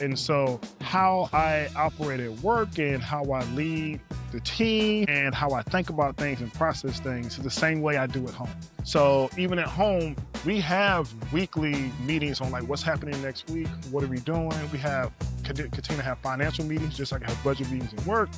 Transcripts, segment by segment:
And so how I operate at work and how I lead the team and how I think about things and process things is the same way I do at home. So even at home, we have weekly meetings on like what's happening next week, what are we doing? We have continue to have financial meetings, just like I have budget meetings at work.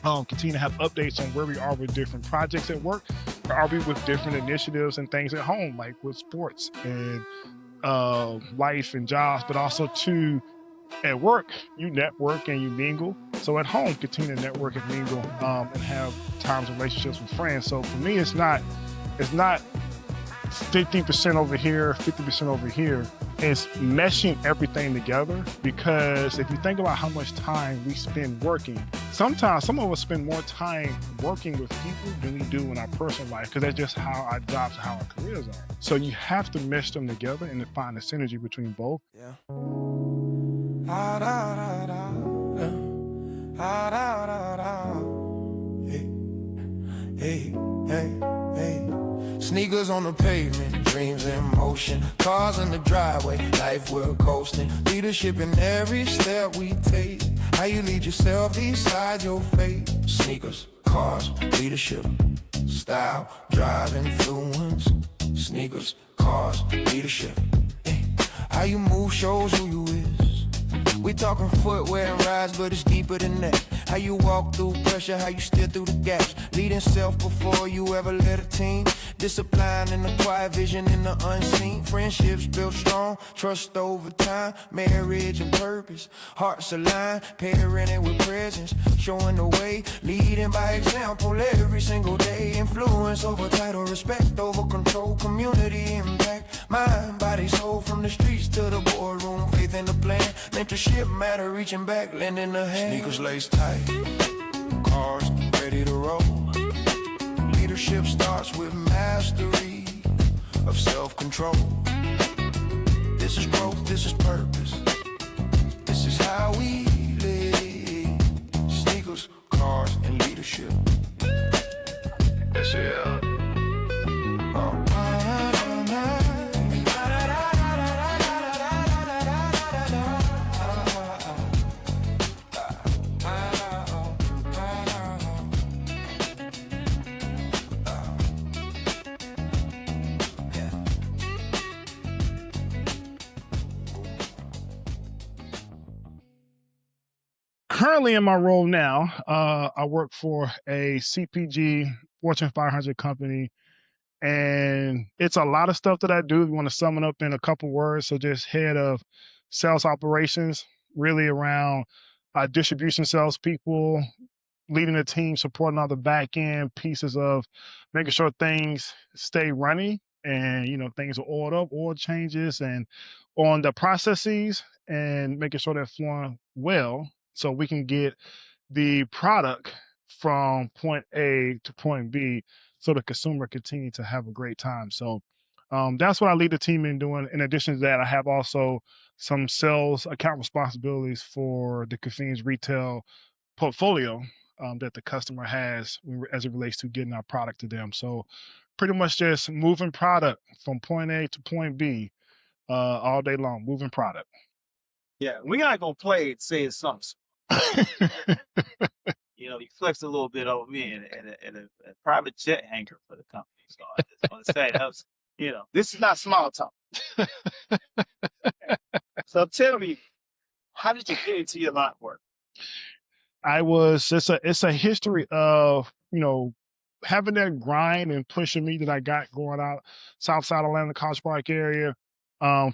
Continue to have updates on where we are with different projects at work. Where are we with different initiatives and things at home, like with sports and life and jobs, but also too at work, you network and you mingle. So at home, continue to network and mingle and have times and relationships with friends. So for me, it's not 50% over here, 50% over here. It's meshing everything together, because if you think about how much time we spend working, sometimes some of us spend more time working with people than we do in our personal life, because that's just how our jobs and how our careers are. So you have to mesh them together and to find the synergy between both. Yeah. Ah, da, da, da, da. Ah, da, da, da. Hey, hey, hey, hey. Sneakers on the pavement, dreams in motion. Cars in the driveway, life we're coasting. Leadership in every step we take. How you lead yourself, decide your fate. Sneakers, cars, leadership, style, drive, influence. Sneakers, cars, leadership. Hey. How you move shows who you is. We talking footwear and rides, but it's deeper than that. How you walk through pressure, how you steer through the gaps. Leading self before you ever led a team. Discipline in the quiet, vision in the unseen. Friendships built strong, trust over time. Marriage and purpose, hearts aligned. Parenting with presence, showing the way. Leading by example every single day. Influence over title, respect over control. Community impact, mind, body, soul. From the streets to the boardroom, faith in the plan. Mentorship matter, reaching back, lending a hand. Sneakers laced tight, cars ready to roll. Leadership starts with mastery of self-control. This is growth, this is purpose. This is how we live. Sneakers, cars, and leadership. Yes, yeah. Oh. Currently in my role now, I work for a CPG Fortune 500 company, and it's a lot of stuff that I do. We want to sum it up in a couple words. So just head of sales operations, really around distribution salespeople, leading the team, supporting all the back end pieces of making sure things stay running and things are oiled up, oil changes, and on the processes, and making sure they're flowing well so we can get the product from point A to point B so the consumer continue to have a great time. So that's what I lead the team in doing. In addition to that, I have also some sales account responsibilities for the convenience retail portfolio that the customer has as it relates to getting our product to them. So pretty much just moving product from point A to point B all day long, moving product. Yeah, we not gonna play it saying something. You flexed a little bit over me in a private jet hangar for the company. So I just want to say that was, this is not small talk. So tell me, how did you get into your line work? It's a history of, having that grind and pushing me that I got going out Southside Atlanta, College Park area.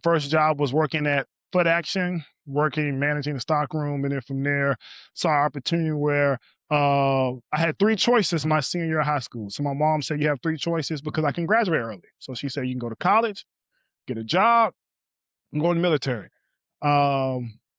First job was working at Foot Action, managing the stock room. And then from there, saw an opportunity where I had three choices my senior year of high school. So my mom said, you have three choices because I can graduate early. So she said, you can go to college, get a job, and go in the military.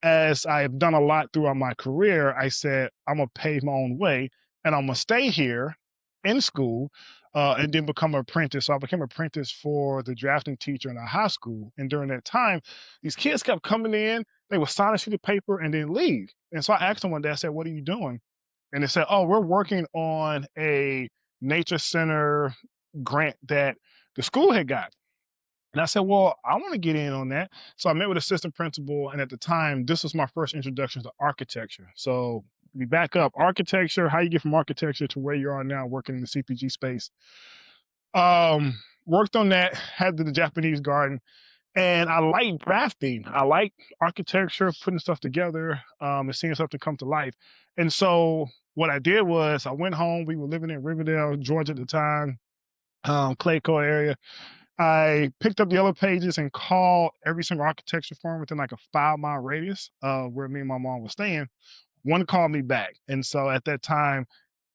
As I've done a lot throughout my career, I said, I'm going to pave my own way and I'm going to stay here in school and then become an apprentice. So I became an apprentice for the drafting teacher in our high school. And during that time, these kids kept coming in, they would sign a sheet of paper and then leave. And so I asked them one day, I said, what are you doing? And they said, oh, we're working on a nature center grant that the school had got. And I said, well, I want to get in on that. So I met with assistant principal. And at the time, this was my first introduction to architecture. So we back up architecture, how you get from architecture to where you are now working in the CPG space. Worked on that, had the Japanese garden. And I like drafting. I like architecture, putting stuff together, and seeing something come to life. And so what I did was I went home. We were living in Riverdale, Georgia at the time, Clayco area. I picked up the Yellow Pages and called every single architecture firm within like a 5-mile radius of where me and my mom was staying. One called me back. And so at that time,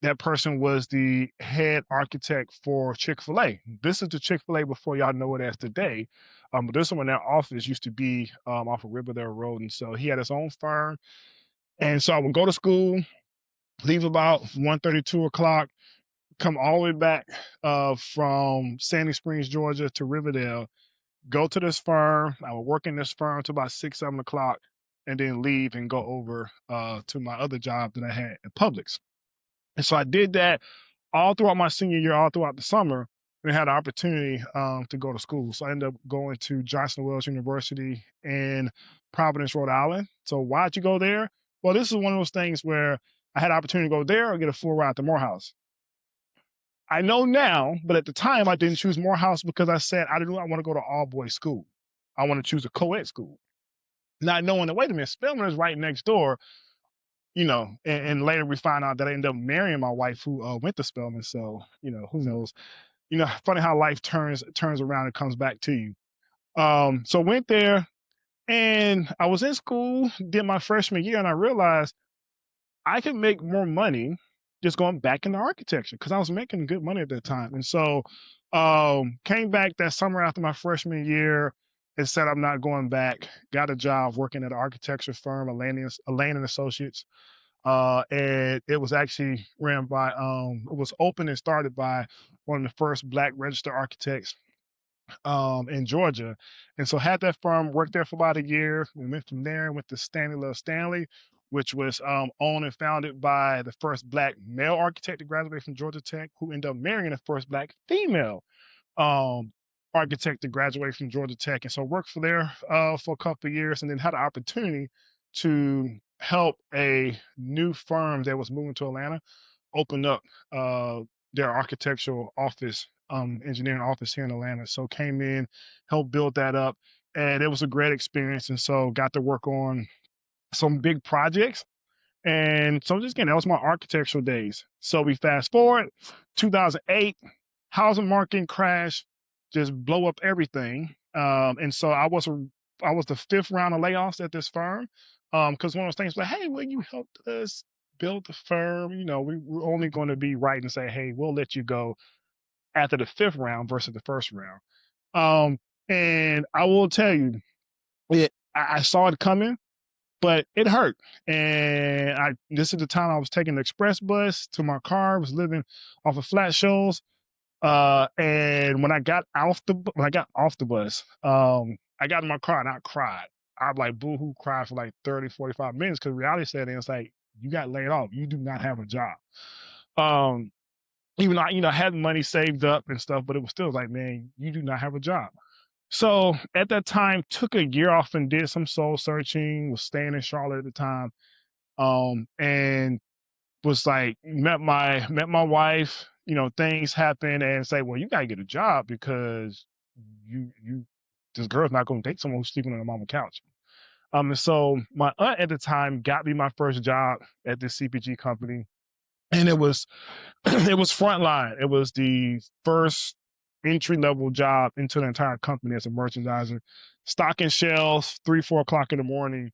that person was the head architect for Chick-fil-A. This is the Chick-fil-A before y'all know it as today. But this one, when their office used to be off of Riverdale Road. And so he had his own firm. And so I would go to school, leave about 1:30, 2 o'clock, come all the way back from Sandy Springs, Georgia to Riverdale, go to this firm. I would work in this firm till about 6, 7 o'clock, and then leave and go over to my other job that I had at Publix. And so I did that all throughout my senior year, all throughout the summer, and had the opportunity to go to school. So I ended up going to Johnson Wells University in Providence, Rhode Island. So why'd you go there? Well, this is one of those things where I had the opportunity to go there or get a full ride to Morehouse. I know now, but at the time I didn't choose Morehouse because I said I didn't want to go to all boys school. I want to choose a co-ed school. Not knowing that, wait a minute, Spelman is right next door, and later we find out that I ended up marrying my wife who went to Spelman. So, who knows? Funny how life turns around and comes back to you. So went there and I was in school, did my freshman year, and I realized I could make more money just going back into architecture because I was making good money at that time. And so came back that summer after my freshman year and said I'm not going back. Got a job working at an architecture firm, Lane and Associates. And it was actually ran by, it was opened and started by one of the first Black registered architects in Georgia. And so had that firm, worked there for about a year. We went from there and went to Stanley Love Stanley, which was owned and founded by the first Black male architect to graduate from Georgia Tech, who ended up marrying the first Black female um, architect to graduate from Georgia Tech. And so worked for there for a couple of years and then had an opportunity to help a new firm that was moving to Atlanta open up their architectural office, engineering office here in Atlanta. So came in, helped build that up, and it was a great experience. And so got to work on some big projects. And so just again, that was my architectural days. So we fast forward, 2008, housing market crash, just blow up everything. And so I was the fifth round of layoffs at this firm. Because one of those things like, hey, well, you helped us build the firm. We're only going to be right and say, hey, we'll let you go after the fifth round versus the first round. And I will tell you, I saw it coming, but it hurt. And this is the time I was taking the express bus to my car. I was living off of Flat Shoals. And when I got off the bus, I got in my car and I cried. I like boo-hoo cried for like 30, 45 minutes because reality set in. It's like, you got laid off. You do not have a job. Even though I had money saved up and stuff, but it was still like, man, you do not have a job. So at that time, took a year off and did some soul searching, was staying in Charlotte at the time. And was like, met my wife, things happen and say, well, you gotta get a job because you this girl's not gonna date someone who's sleeping on her mama's couch. And so my aunt at the time got me my first job at this CPG company. And it was it was frontline. It was the first entry-level job into the entire company as a merchandiser, stocking shelves 3, 4 o'clock in the morning.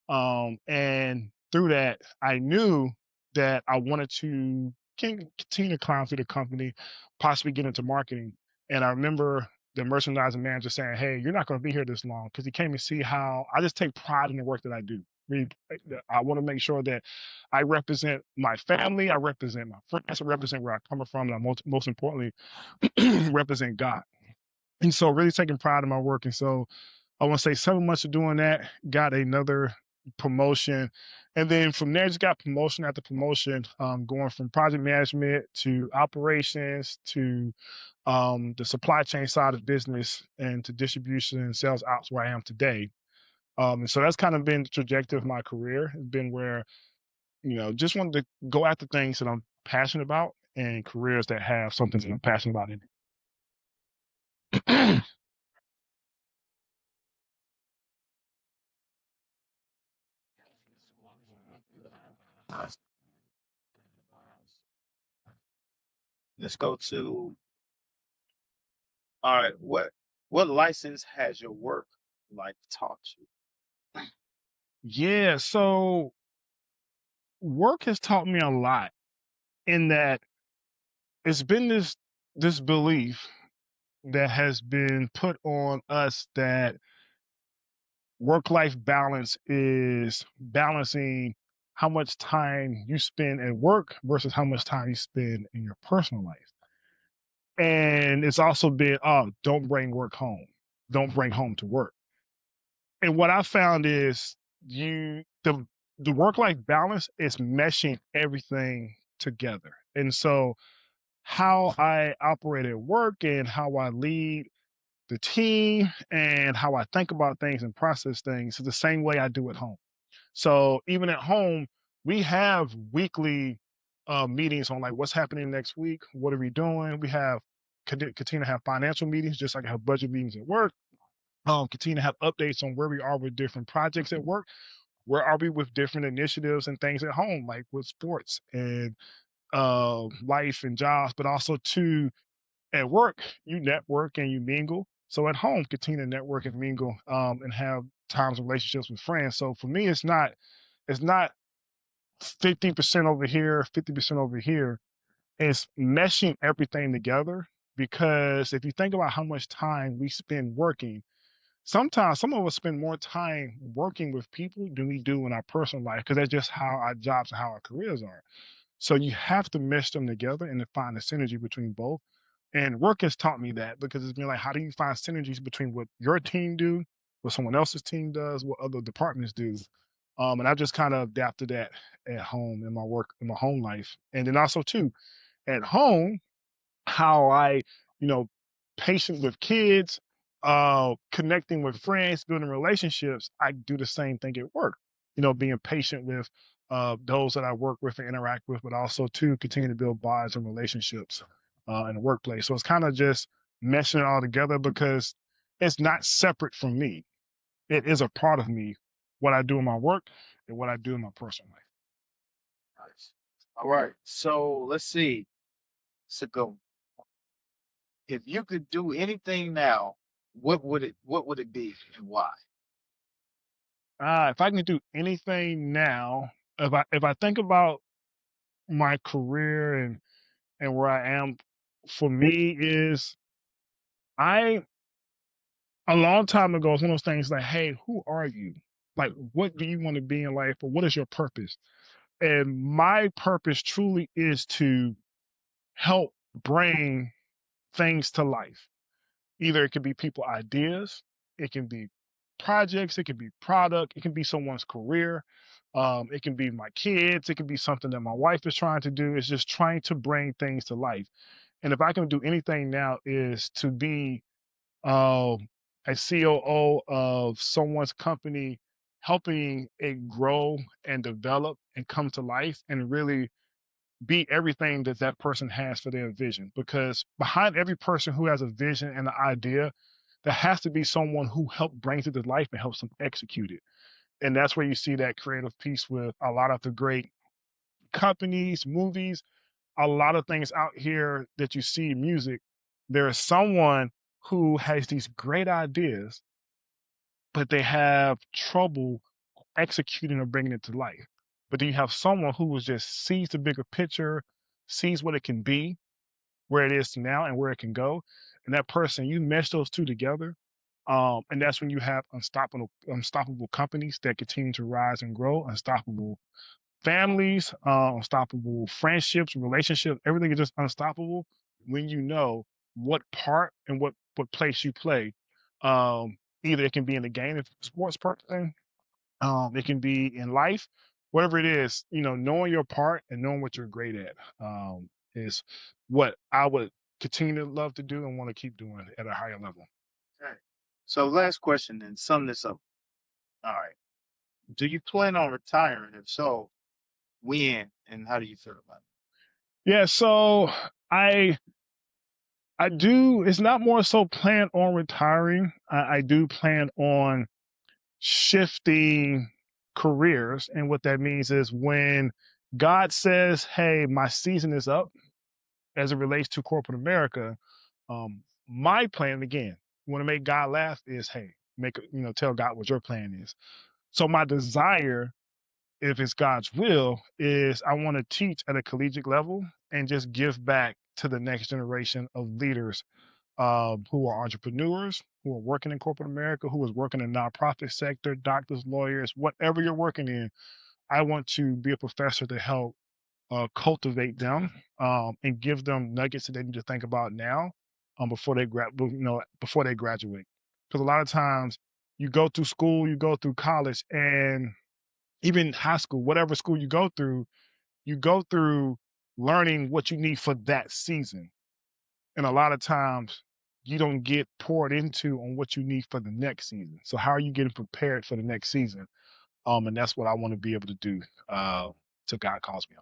And through that, I knew that I wanted to continue to climb through the company, possibly get into marketing. And I remember the merchandising manager saying, hey, you're not going to be here this long, because he came to see how I just take pride in the work that I do. I want to make sure that I represent my family, I represent my friends, I represent where I'm coming from, and I most importantly, represent God. And so really taking pride in my work. And so I want to say 7 months of doing that, got another promotion. And then from there, just got promotion after promotion, going from project management to operations to the supply chain side of business and to distribution and sales ops where I am today. And so that's kind of been the trajectory of my career. It's been where, just wanted to go after things that I'm passionate about and careers that have something that I'm passionate about in it. Let's go to all right. What license has your work life taught you? Yeah, so work has taught me a lot in that it's been this belief that has been put on us that work life balance is balancing how much time you spend at work versus how much time you spend in your personal life. And it's also been, oh, don't bring work home. Don't bring home to work. And what I found is the work life balance is meshing everything together. And so how I operate at work and how I lead the team and how I think about things and process things is the same way I do at home. So even at home, we have weekly meetings on like what's happening next week, what are we doing? We have continue to have financial meetings, just like I have budget meetings at work. Continue to have updates on where we are with different projects at work. Where are we with different initiatives and things at home, like with sports and life and jobs, but also too at work, you network and you mingle. So at home, continue to network and mingle and have times and relationships with friends. So for me, it's not 50% over here, 50% over here. It's meshing everything together because if you think about how much time we spend working, sometimes some of us spend more time working with people than we do in our personal life because that's just how our jobs and how our careers are. So you have to mesh them together and to find the synergy between both. And work has taught me that because it's been like, how do you find synergies between what your team do, what someone else's team does, what other departments do? And I just kind of adapted that at home in my work, in my home life. And then also too, at home, how I, you know, patient with kids, connecting with friends, building relationships, I do the same thing at work. Being patient with those that I work with and interact with, but also to continue to build bonds and relationships in the workplace. So it's kind of just meshing it all together because it's not separate from me. It is a part of me, what I do in my work and what I do in my personal life. Nice. All right. So let's see. So go. If you could do anything now, what would it be and why? If I can do anything now, if I think about my career and where I am, for me is I a long time ago it's one of those things like, hey, who are you? Like, what do you want to be in life, or what is your purpose? And my purpose truly is to help bring things to life. Either it could be people ideas, it can be projects, it can be product, it can be someone's career, it can be my kids, it can be something that my wife is trying to do. It's just trying to bring things to life. And if I can do anything now is to be uh, a COO of someone's company, helping it grow and develop and come to life and really be everything that that person has for their vision. Because behind every person who has a vision and an idea, there has to be someone who helped bring it to life and helps them execute it. And that's where you see that creative piece with a lot of the great companies, movies, a lot of things out here that you see in music. There is someone who has these great ideas, but they have trouble executing or bringing it to life. But then you have someone who was just sees the bigger picture, sees what it can be, where it is now and where it can go. And that person, you mesh those two together. And that's when you have unstoppable companies that continue to rise and grow, unstoppable families, unstoppable friendships, relationships, everything is just unstoppable when you know what part and what place you play. Either it can be in the game, if sports person, It can be in life, whatever it is, knowing your part and knowing what you're great at is what I would continue to love to do and want to keep doing at a higher level. Okay. So last question and sum this up. All right. Do you plan on retiring? If so, when and how do you feel about Yeah, so I I do. It's not more so plan on retiring. I do plan on shifting careers, and what that means is when God says, "Hey, my season is up," as it relates to corporate America, my plan again, want to make God laugh is, hey, tell God what your plan is. So my desire, if it's God's will, is I want to teach at a collegiate level and just give back to the next generation of leaders who are entrepreneurs, who are working in corporate America, who is working in nonprofit sector, doctors, lawyers, whatever you're working in. I want to be a professor to help cultivate them and give them nuggets that they need to think about now before before they graduate. Because a lot of times you go through school, you go through college, and even high school, whatever school you go through learning what you need for that season. And a lot of times you don't get poured into on what you need for the next season. So how are you getting prepared for the next season? And that's what I want to be able to do till God calls me.